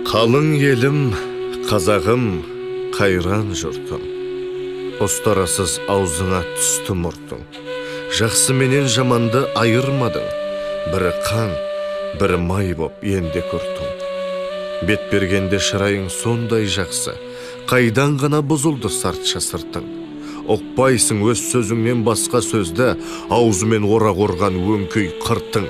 Қалың елім, қазағым, қайран жұртым. Остарасыз аузыңа түсті мұртың. Жақсы менен жаманды айырмадың. Бірі қан, бірі май боп енді көртің. Бет бергенде шырайың сондай жақсы. Қайдан ғана бұзылды сартша сыртың. Оқпайсың өз сөзіңнен басқа сөзді, аузымен орақ орған өңкей қыртың.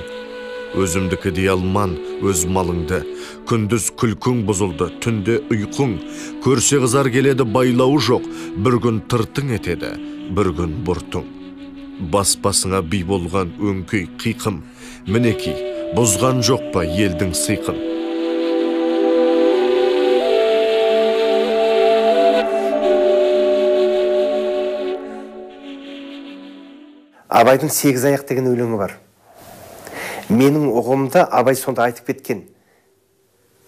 Өзімдікі дей алман өз малыңды, күндіз күлкің бұзылды, түнде ұйқың. Көрсе қызар келеді байлауы жоқ, бір күн тыртың етеді, бір күн бұртың. Бас-басыңа би болған өңкей қиқым, мінеки, бұзған жоқ па елдің сыйқын. Абайдың сегіз аяқ деген өлеңі бар. Менің ұғымда Абай сонда айтып кеткен.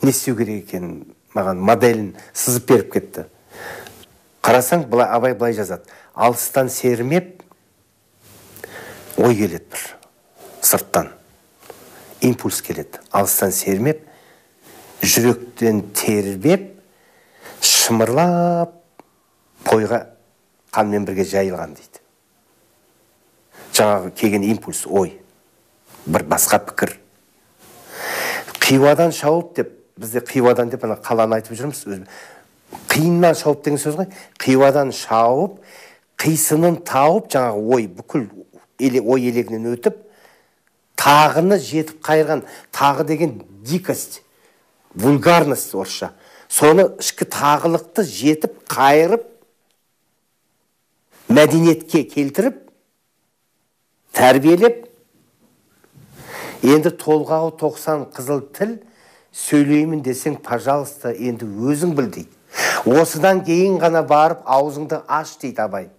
Не істеу керек екен, маған моделін сызып беріп кетті. Қарасаң, Абай былай жазады. Алыстан сермеп, ой келеді бір, сырттан. Импульс келеді. Алыстан сермеп, жүректен тербеп, шымырлап, бойға қанмен бірге жайылған дейді. Жаңағы келген импульс, ой. Бір басқа пікір. Қиуадан шауып деп, бізде қиуадан деп қаланы айтып жүрміз. Қиыннан шауып деген сөз ғой. Қиуадан шауып, қисынын тауып, жаңағы ой, бүкіл ой елегінен өтіп, тағыны жетіп қайырған. Тағы деген дикость, вульгарность орысша. Соны ішкі тағылықты жетіп қайырып, мәдениетке келтіріп, тәрбиелеп, енді толғауы 90 қызыл тіл, сөйлеймін десең, пожалуйста, енді өзің біл дейді. Осыдан кейін ғана барып, аузыңды аш дейді Абай.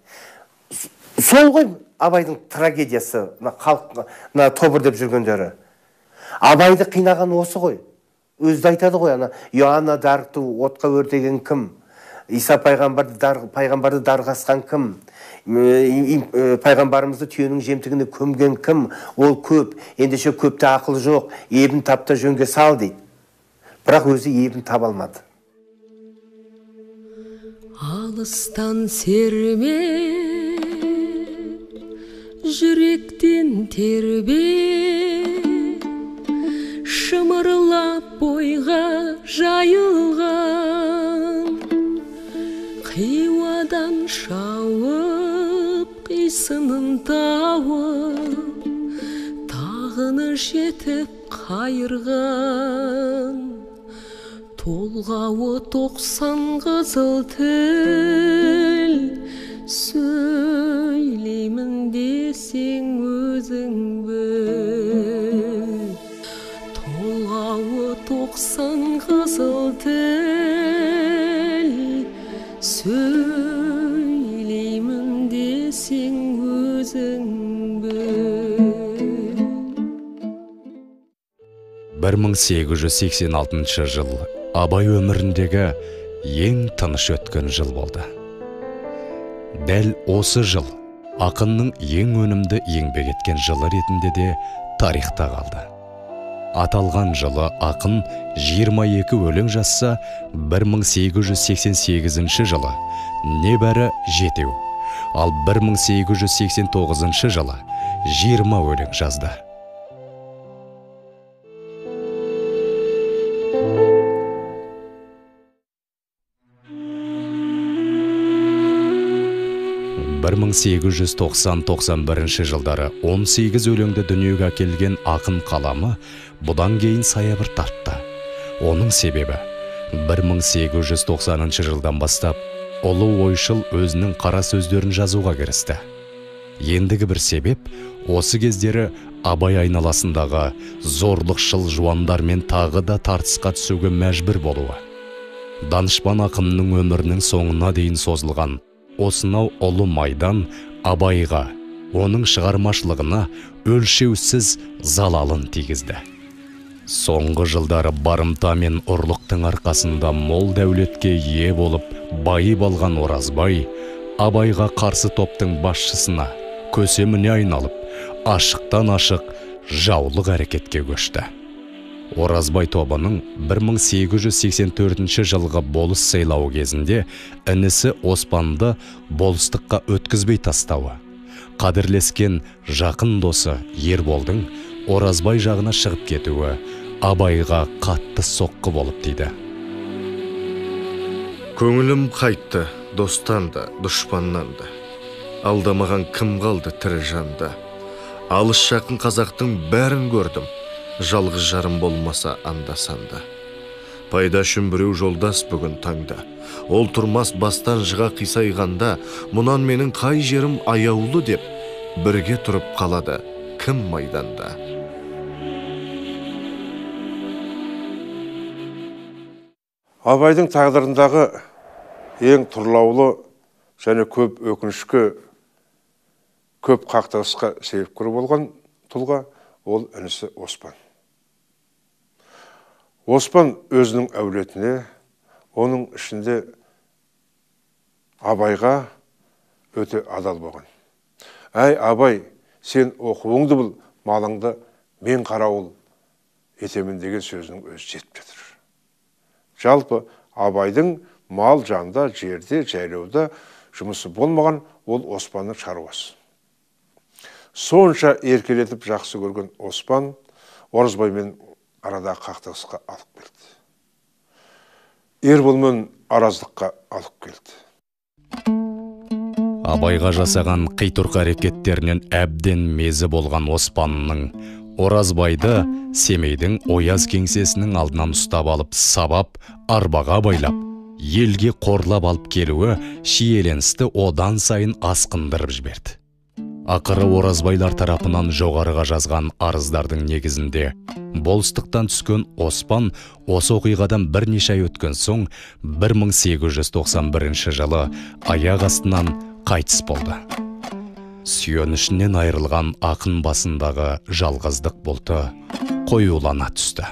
Сол ғой Абайдың трагедиясы, халыққа тобыр деп жүргендері. Абайды қинаған осы ғой. Өзді айтады ғой, Иоанна Даркту отқа өртеген кім? Иса пайғамбарды дарғасқан кім? Пайғамбарымызды түйенің жемтігіне көмген кім? Ол көп, ендеше көпте ақыл жоқ, ебін тапта жөнге сал дейді. Бірақ өзі ебін таба алмады. Алыстан серме, жүректен тербе, шымырлап бойға жайылған. Қиуадан шауып, қисынын тауып, тағыны жетіп қайырған. Толғауы 90 қызыл тіл, сөйлеймін десең өзің біл. Толғауы 90 қызыл тіл, сөйлеймін десең өзің біл. 1886 жыл Абай өміріндегі ең тыныш өткен жыл болды. Дәл осы жыл ақынның ең өнімді еңбек еткен жылы ретінде де тарихта қалды. Аталған жылы ақын 22 өлең жазса, 1888 жылы небәрі 7, ал 1889 жылы 20 өлең жазды. Бір 1890-91 жылдары 18 өлеңді дүниеге әкелген ақын қаламы бұдан кейін саябыр тартты. Оның себебі 1890 жылдан бастап ұлы ойшыл өзінің қара сөздерін жазуға кірісті. Ендігі бір себеп осы кездері Абай айналасындағы зорлықшыл жуандармен тағы да тартысқа түсуге мәжбүр болуы. Данышпан ақынның өмірінің соңына дейін созылған осынау ұлы майдан Абайға, оның шығармашылығына өлшеусіз залалын тигізді. Соңғы жылдары барымта мен ұрлықтың арқасында мол дәулетке ие болып, байып алған Оразбай, Абайға қарсы топтың басшысына көсеміне айналып, ашықтан ашық жаулық әрекетке көшті. Оразбай тобының 1884 жылғы болыс сайлауы кезінде інісі Оспанды болыстыққа өткізбей тастауы, қадірлескен жақын досы Ерболдың Оразбай жағына шығып кетуі Абайға қатты соққы болып тиді. Көңілім қайтты достан да, дұшпаннан да. Алдамаған кім қалды тірі жанда. Алыс жақын қазақтың бәрін көрдім. Жалғыз жарым болмаса анда-санда. Пайда үшін біреу жолдас бүгін таңда. Ол тұрмас бастан жыға қисайғанда, мұнан менің қай жерім аяулы деп, бірге тұрып қалады кім майданда. Абайдың тағдырындағы ең тұрлаулы және көп өкінішке, көп қақтығысқа себепкер болған тұлға ол інісі Оспан. Оспан өзінің әулетіне, оның ішінде Абайға өте адал болған. Әй Абай, сен оқуыңды бұл, малыңды мен қарауыл етемін деген сөзінің өзі жетіп жатыр. Жалпы Абайдың мал жанда, жерде, жайлауда жұмысы болмаған, ол Оспанның шаруасы. Сонша еркелетіп жақсы көрген Оспан Оразбаймен арада қақтығысқа алып келді. Ерболмен араздыққа алып келді. Абайға жасаған қитұрқы әрекеттерінен әбден мезі болған Оспанның Оразбайды Семейдің Ояз кеңсесінің алдынан ұстап алып, сабап, арбаға байлап, елге қорлап алып келуі шиеленісті одан сайын асқындырып жіберді. Ақыры Оразбайлар тарапынан жоғарыға жазған арыздардың негізінде болыстықтан түскен Оспан осы оқиғадан бірнеше ай өткен соң 1891 жылы аяқ астынан қайтыс болды. Сүйенішінен айырылған ақын басындағы жалғыздық бұлты қоюлана түсті.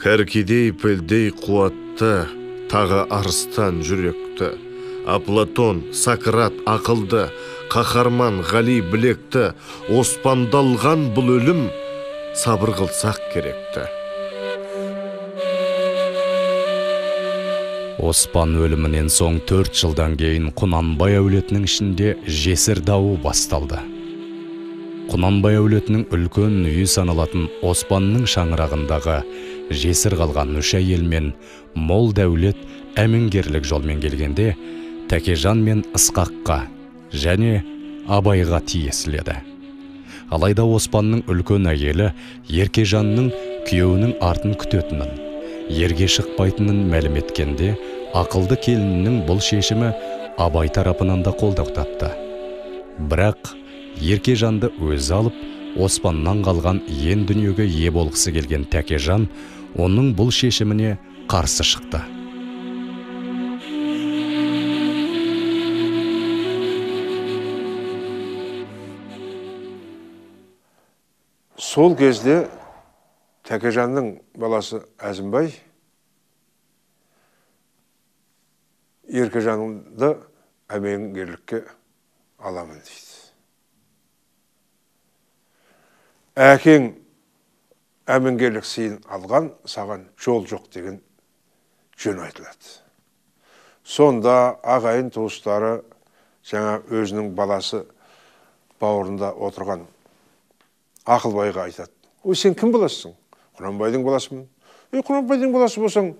Кәркедей пілдей қуатты, тағы арыстан жүректі. Аплатон, Сократ ақылды, қаһарман Ғали білекті. Оспандалған бұл өлім сабыр қылсақ керекті. Оспан өлімінен соң 4 жылдан кейін Құнанбай әулетінің ішінде жесір дауы басталды. Құнанбай әулетінің үлкен үйі саналатын Оспанның шаңырағындағы жесір қалған үш әйел мен мол дәулет әмеңгерлік жолмен келгенде Тәкежан мен Ысқаққа және Абайға тиесіледі. Алайда Оспанның үлкен әйелі Еркежанның күйеуінің артын күтетінін, ерге шықпайтынын мәлім еткенде, ақылды келінінің бұл шешімі Абай тарапынан да қолдау тапты. Бірақ Еркежанды өзі алып, Оспаннан қалған ен дүниеге ие болғысы келген Тәкежан оның бұл шешіміне қарсы шықты. Сол кезде Тәкежанның баласы Әзімбай Еркежанды әмеңгерлікке аламын дейді. Әкең әмеңгерлік сыйын алған, саған жол жоқ деген жөн айтылады. Сонда ағайын туыстары жаңа өзінің баласы бауырында отырған Ақылбайға айтады. Ой, сен кім баласысың? Құнанбайдың баласымын. Құнанбайдың баласы болсаң,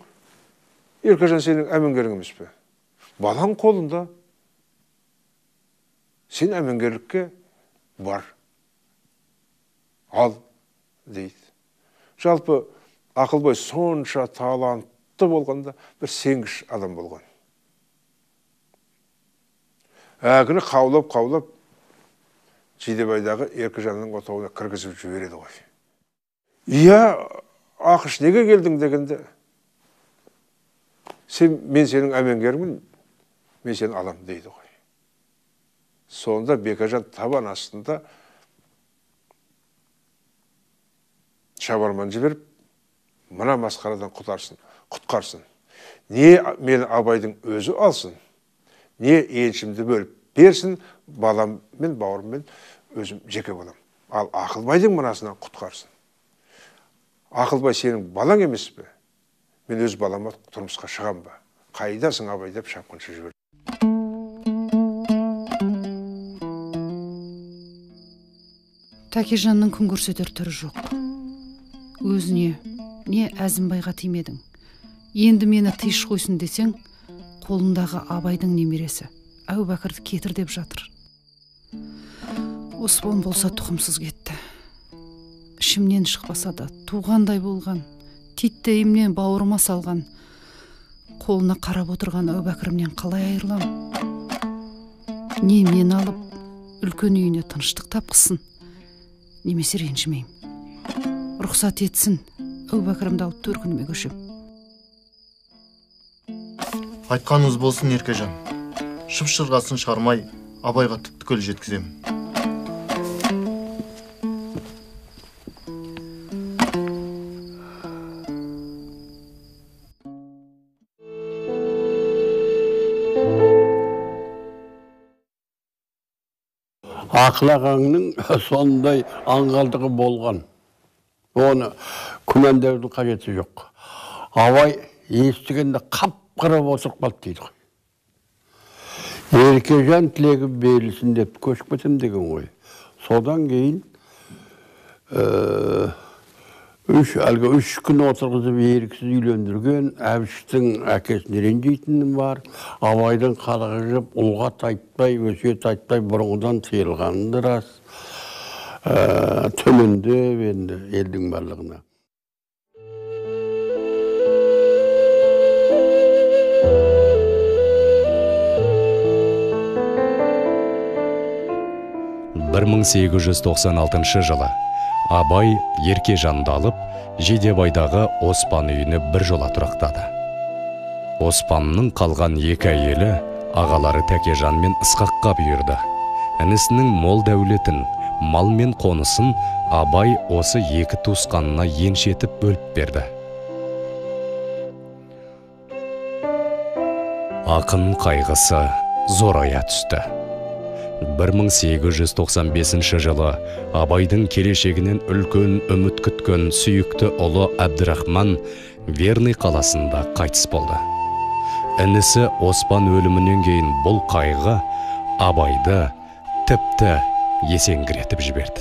Еркежан сенің әмеңгерің емес пе? Балаң қолында. Сен әмеңгерлікке бар. Ал, дейді. Жалпы Ақылбай сонша талантты болғанда бір сенгіш адам болған. Әгіні қаулап, Жидебайдағы Еркежанның отауына кіргізіп жібереді ғой. Иә, Ақыш, неге келдің дегенде, мен сенің әмеңгеріңмін, мен сені алам дейді ғой. Сонда Бекежан табан астында шабарман жіберіп, мына масқарадан құтқарсын. Не мені Абайдың өзі алсын, не еншімді бөліп берсін, балам мен, бауырым мен өзім жеке болам. Ал Ақылбайдың мынасынан құтқарсын. Ақылбай сенің балаң емес пе? Мен өз балама тұрмысқа шығам ба? Қайдасың абай деп шапқыншы жіберді. Тәкежанның күн көрсетер түрі жоқ. Өзіне не Әзімбайға тимедің. Енді мені тыйыш қойсын десең, қолындағы Абайдың немересі Әубәкірді кетір деп жатыр. Оспан болса тұқымсыз кетті. Ішімнен шықпаса да туғандай болған, титтейімнен бауырыма салған, қолына қарап отырған Әубәкірімнен қалай айырылам? Не мен алып, үлкен үйіне тыныштық тапқызсын, немесе ренжімеймін. Рұқсат етсін, Әубәкірімді алып төркініме көшем. Айтқаныңыз болсын, Еркежан. Шып-шырғасын шығармай, Абайға түп-түгел жеткізем. Ақылағаңның сондай аңғалдығы болған. Оны күмәндеудің қажеті жоқ. Абай естігенде қап-қара отырып қалды дейді ғой. Еркежан тілегі берілсін деп көшіп кетем деген ғой. Содан кейін үш күн отырғызып еріксіз үйлендірген, Әбіштің әкесіне ренжейтіні бар, Абайдың қадағып, ұлғат айтпай, өсиет айтпай бұрынғыдан тыйылғаны рас. Төменде енді елдің барлығына. Бір 1896 жылы Абай Еркежанды алып, Жидебайдағы Оспан үйіне бір жола тұрақтады. Оспанның қалған екі әйелі ағалары Тәкежан мен Ысқаққа бұйырды. Інісінің мол дәулетін, мал мен қонысын Абай осы екі туысқанына еншетіп бөліп берді. Ақын қайғысы зорая түсті. 1895 жылы Абайдың келешегінен үлкен үміт күткен сүйікті ұлы Әбдірахман Верный қаласында қайтыс болды. Інісі Оспан өлімінен кейін бұл қайғы Абайды тіпті есеңгіретіп жіберді.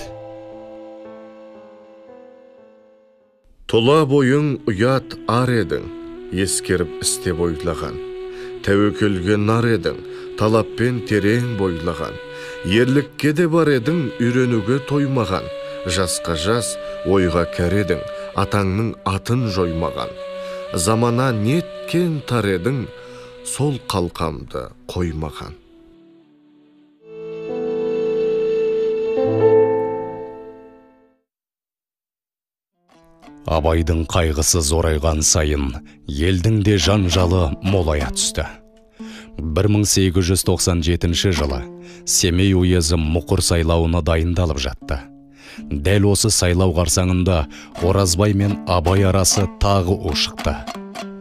Тұла бойың ұят ар едің, ескеріп істеп ойлаған. Тәуекелге нар едің, талаппен терең бойлаған. Ерлікке де бар едің, үйренуге тоймаған. Жасқа жас, ойға кәредің, атаңның атын жоймаған. Замана неткен тар едің, сол қалқамды қоймаған. Абайдың қайғысы зорайған сайын, елдің де жанжалы молая түсті. 1897 жылы Семей уезі мұқыр сайлауына дайындалып жатты. Дәл осы сайлау қарсаңында Оразбай мен Абай арасы тағы ушықты.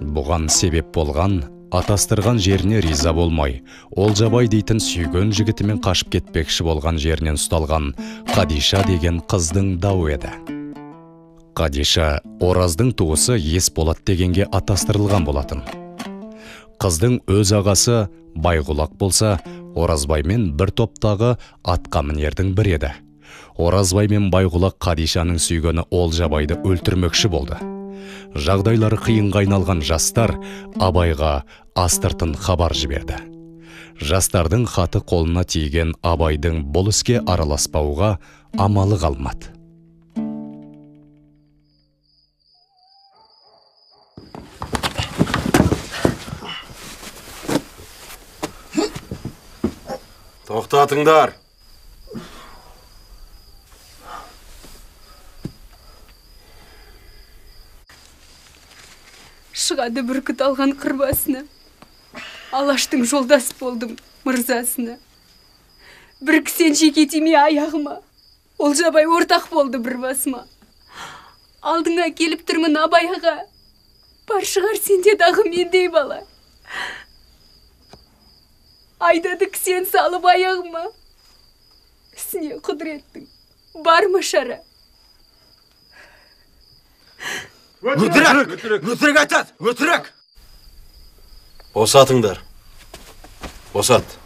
Бұған себеп болған, атастырған жеріне риза болмай, Олжабай дейтін сүйген жігітімен қашып кетпекші болған жерінен ұсталған Қадиша деген қыздың дауы еді. Қадиша Ораздың туысы Есболат дегенге атастырылған болатын. Қыздың өз ағасы Байғұлақ болса, Оразбаймен бір топтағы атқамінердің бірі еді. Оразбай мен Байғұлақ Қадишаның сүйгені Олжабайды өлтірмекші болды. Жағдайлары қиынға айналған жастар Абайға астыртын хабар жіберді. Жастардың хаты қолына тиген Абайдың бұл іске араласпауға амалы қалмады. Тоқтатыңдар. Шығады бүркіт алған қырбасына. Алаштың жолдас болдым мырзасына. Бір кісен жеке тиме аяғыма. Олжабай ортақ болды бір басыма. Алдыңа келіп тұрмын Абай аға. Бар шығар сенде дағы мендей бала. Айдадық сен салып аяғыма. Сіне құдіреттің. Бар ма шара? Өтірік айтады, өтірік! Босатыңдар. Босат.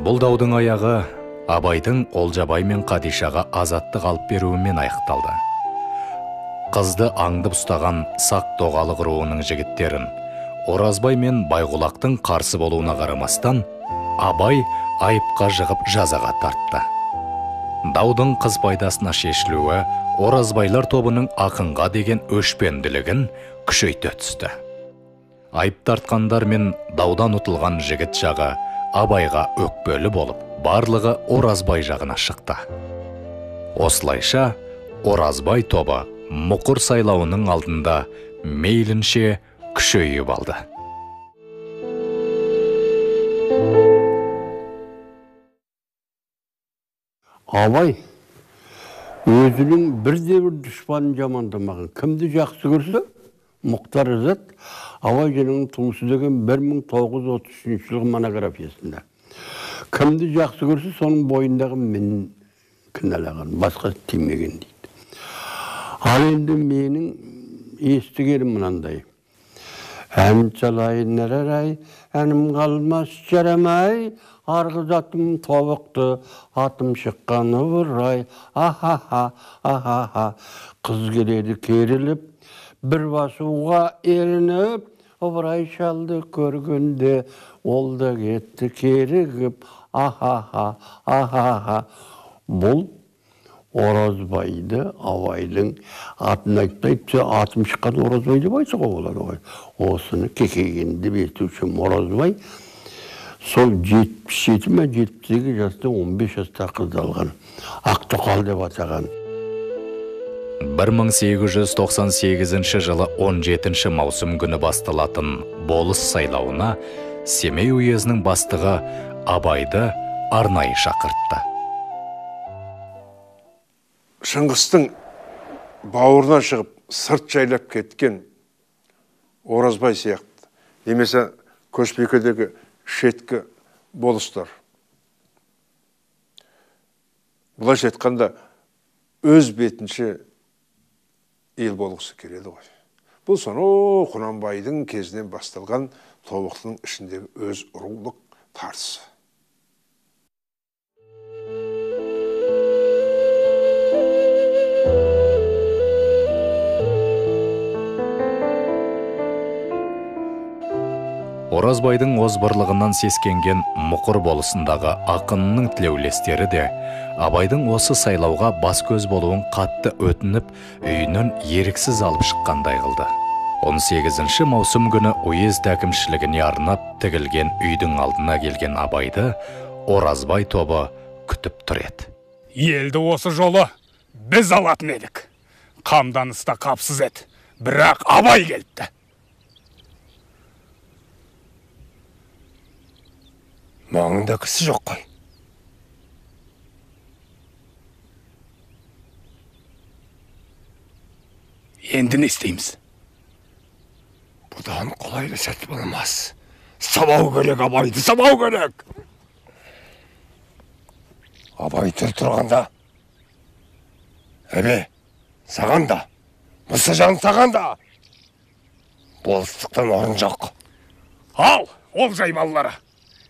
Бұл даудың аяғы Абайдың Олжабай мен Қадишаға азаттық алып беруімен аяқталды. Қызды аңдып ұстаған сақ доғалық руының жігіттерін Оразбай мен Байғұлақтың қарсы болуына қарамастан, Абай айыпқа жығып жазаға тартты. Даудың қыз пайдасына шешілуі Оразбайлар тобының ақынға деген өшпенділігін күшейте түсті. Айып тартқандар мен даудан ұтылған жігіт жағы Абайға өкпелі болып, барлығы Оразбай жағына шықты. Осылайша, Оразбай тобы мұқыр сайлауының алдында мейлінше күшейіп алды. Абай өзінің бірде-бір дұшпанын жамандамаған. Кімді жақсы көрсе, Мұхтар Ізет Абай женің туысы деген 1933 жылғы монографиясында. Кімді жақсы көрсе, соның бойындағы мен кінәлаған, басқа тимеген дейді. Ал енді менің естігенім мынандай. Ән çalayın әрәрай, әнім қалмас жарамай, арғызатым тобықты, атым шыққаны бұрай, ахаха, ахаха, қыз келеді керіліп, бір басуға ерініп, ыбырай шалды көргенде, ол да кетті керігіп, ахаха, ахаха. Бұл Оразбайды, Абайдың атын айтпайды, атым шыққан Оразбай деп айтсаға болады. Осыны кекегенді бетуші Оразбай, сол 77 ме 78 жаста 15 жаста қызды алған. Ақтоқал деп атаған. 1898 жылы 17 маусым күні басталатын болыс сайлауына Семей уезінің бастығы Абайды арнайы шақыртты. Шыңғыстың бауырынан шығып сырт жайлап кеткен Оразбай сияқты, немесе Көшбекедегі шеткі болыстар. Бұлайша айтқанда өз бетінше ел болғысы келеді ғой. Бұл сонау Құнанбайдың кезінен басталған тобықтының ішіндегі өз рулық тартысы. Оразбайдың озбырлығынан сескенген мұқыр болысындағы ақынның тілеулестері де Абайдың осы сайлауға бас көз болуын қатты өтініп, үйінен еріксіз алып шыққандай қылды. 18 маусым күні уезд әкімшілігіне арнап тігілген үйдің алдына келген Абайды Оразбай тобы күтіп тұр еді. Елді осы жолы біз алатын едік. Қамданыста қапсыз еді, бірақ Абай келіпті. Маңында кісі жоқ қой. Енді не істейміз? Бұдан қолайлы сәт болмас. Сабау керек, Абайды сабау керек. Абай тұрғанда, әбе, саған да, мұсы жан саған да, болыстықтан орын жоқ. Ал, ол жай балалары.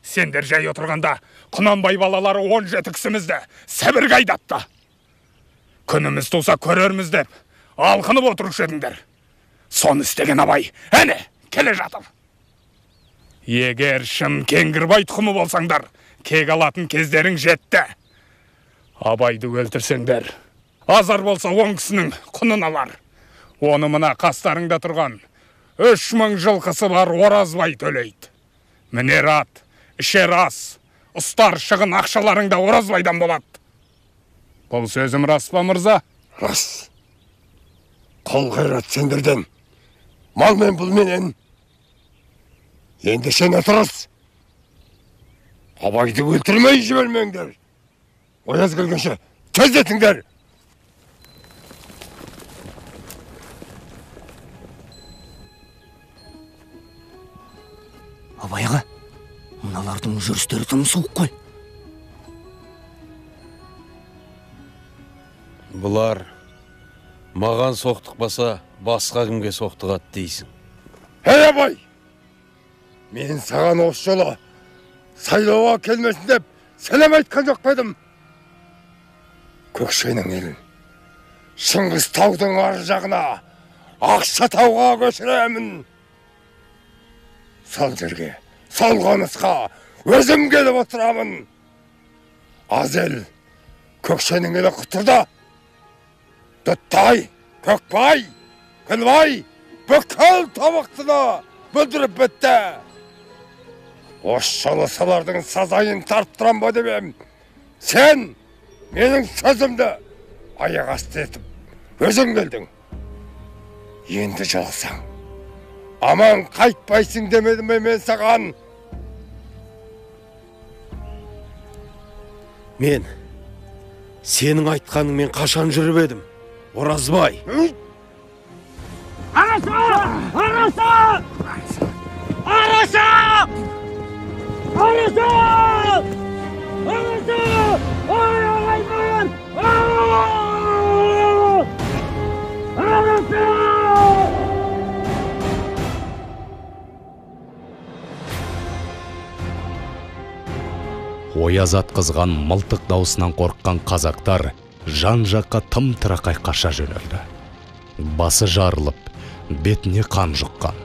Сендер жай отырғанда, Құнанбай балалары 17 кісімізді сәбірге айдатты. Күніміз туса көрерміз деп, алқынып отырушы едіңдер. Соны істеген Абай, әне, келе жатыр. Егер шын Кеңгірбай тұқымы болсаңдар, кек алатын кездерің жетті. Абайды өлтірсеңдер, азар болса 10 кісінің құнын алар. Оны мына қастарыңда тұрған 3000 жылқысы бар Оразбай төлейді. Мінер ат, ішер ас, ұстар шығын ақшаларыңда Оразбайдан болады. Бұл сөзім рас па, мырза? Рас. Қол қайрат сендерден, мал мен бұл менен. Енді сен отырыз. Абайды өлтірмей жібермеңдер. Ояз келгенше тездетіңдер. Абайға, мыналардың жүрістері тым суық қой. Бұлар маған соқтықпаса, басқа кімге соқтығады дейсің. Ей Абай! Мен саған осы жолы сайлауға келмесін деп сәлем айтқан жоқ едім. Көкшенің елін Шыңғыс таудың ар жағына Ақшатауға көшіремін. Сол жерге, сол қонысқа өзім келіп отырамын. Аз ел Көкшенің елі құтырды. Дүттай, Көкбай, Күлбай бүкіл тобықтыны бүлдіріп бітті. Осы жолы солардың сазайын тарттырам ба деп ем. Сен менің сөзімді аяқ асты етіп өзің келдің. Енді жалсаң, аман қайтпайсың демедім бе мен саған? Мен сенің айтқаныңмен қашан жүріп едім, Оразбай. Араса! Араса! Араса! Arası! Arası! Ay ağaylar! Arası! Ояз атқызған мылтық даусынан қорыққан қазақтар жан-жаққа тым-тырақай қаша жөнелді. Басы жарылып, бетіне қан жұққан,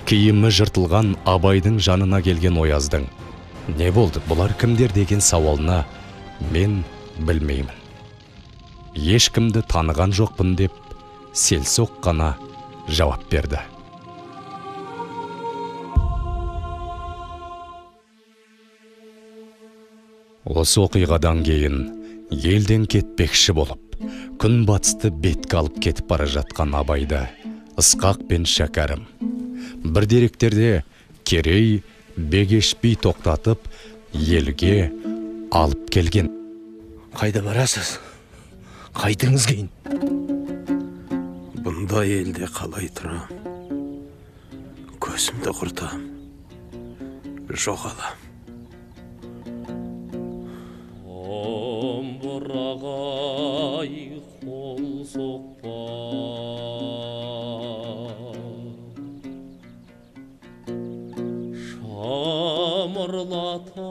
киімі жыртылған Абайдың жанына келген Ояздың «Не болды, бұлар кімдер?» деген сауалына мен білмеймін. Ешкімді таныған жоқпын деп селсоқ қана жауап берді. Осы оқиғадан кейін елден кетпекші болып, күн батысты бетке алып кетіп бара жатқан Абайды Ысқақ пен Шәкәрім бір деректерде Керей бегешпей тоқтатып, елге алып келген. Қайда барасыз? Қайтыңыз кейін? Бұнда елде қалай тұрам? Көзімді құртам, жоғалам. Омбырағай қол соқпа, шамырлата